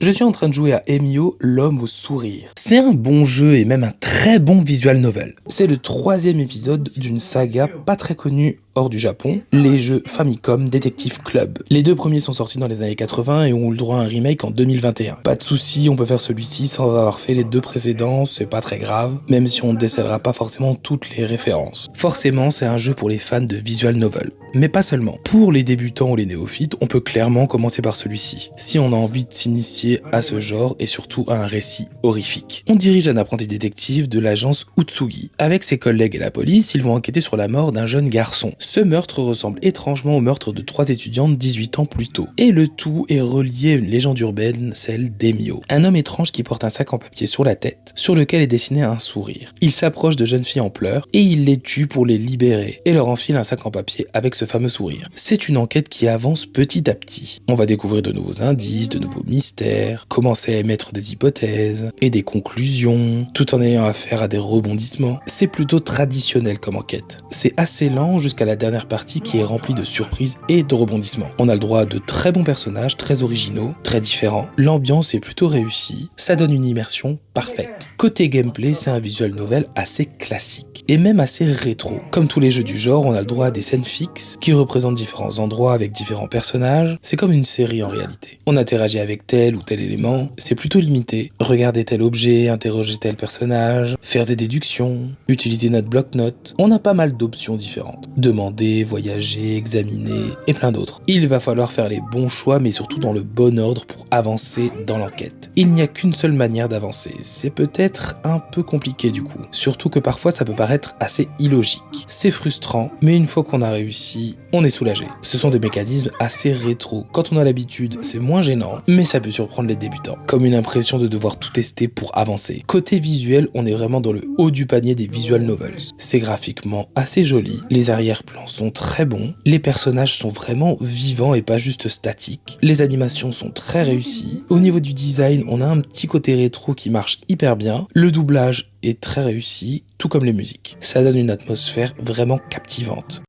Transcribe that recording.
Je suis en train de jouer à Emio, l'homme au sourire. C'est un bon jeu et même un très bon visual novel. C'est le 3e épisode d'une saga pas très connue hors du Japon, les jeux Famicom Detective Club. Les 2 premiers sont sortis dans les années 80 et ont eu le droit à un remake en 2021. Pas de soucis, on peut faire celui-ci sans avoir fait les 2 précédents, c'est pas très grave, même si on ne décèlera pas forcément toutes les références. Forcément, c'est un jeu pour les fans de visual novel. Mais pas seulement. Pour les débutants ou les néophytes, on peut clairement commencer par celui-ci, si on a envie de s'initier à ce genre et surtout à un récit horrifique. On dirige un apprenti détective de l'agence Utsugi. Avec ses collègues et la police, ils vont enquêter sur la mort d'un jeune garçon. Ce meurtre ressemble étrangement au meurtre de 3 étudiantes 18 ans plus tôt. Et le tout est relié à une légende urbaine, celle d'Emio. Un homme étrange qui porte un sac en papier sur la tête, sur lequel est dessiné un sourire. Il s'approche de jeunes filles en pleurs et il les tue pour les libérer et leur enfile un sac en papier avec ce fameux sourire. C'est une enquête qui avance petit à petit. On va découvrir de nouveaux indices, de nouveaux mystères, commencer à émettre des hypothèses et des conclusions, tout en ayant affaire à des rebondissements. C'est plutôt traditionnel comme enquête. C'est assez lent jusqu'à la dernière partie qui est remplie de surprises et de rebondissements. On a le droit à de très bons personnages, très originaux, très différents. L'ambiance est plutôt réussie, ça donne une immersion parfaite. Côté gameplay, c'est un visual novel assez classique et même assez rétro. Comme tous les jeux du genre, on a le droit à des scènes fixes qui représentent différents endroits avec différents personnages. C'est comme une série en réalité. On interagit avec tel ou tel élément, c'est plutôt limité. Regarder tel objet, interroger tel personnage, faire des déductions, utiliser notre bloc-notes. On a pas mal d'options différentes. Demander, voyager, examiner et plein d'autres. Il va falloir faire les bons choix mais surtout dans le bon ordre pour avancer dans l'enquête. Il n'y a qu'une seule manière d'avancer. C'est peut-être un peu compliqué du coup. Surtout que parfois ça peut paraître assez illogique. C'est frustrant, mais une fois qu'on a réussi, on est soulagé. Ce sont des mécanismes assez rétro. Quand on a l'habitude, c'est moins gênant, mais ça peut surprendre les débutants. Comme une impression de devoir tout tester pour avancer. Côté visuel, on est vraiment dans le haut du panier des visual novels. C'est graphiquement assez joli, les arrière-plans sont très bons, les personnages sont vraiment vivants et pas juste statiques, les animations sont très réussies, au niveau du design, on a un petit côté rétro qui marche hyper bien, le doublage est très réussi, tout comme les musiques. Ça donne une atmosphère vraiment captivante.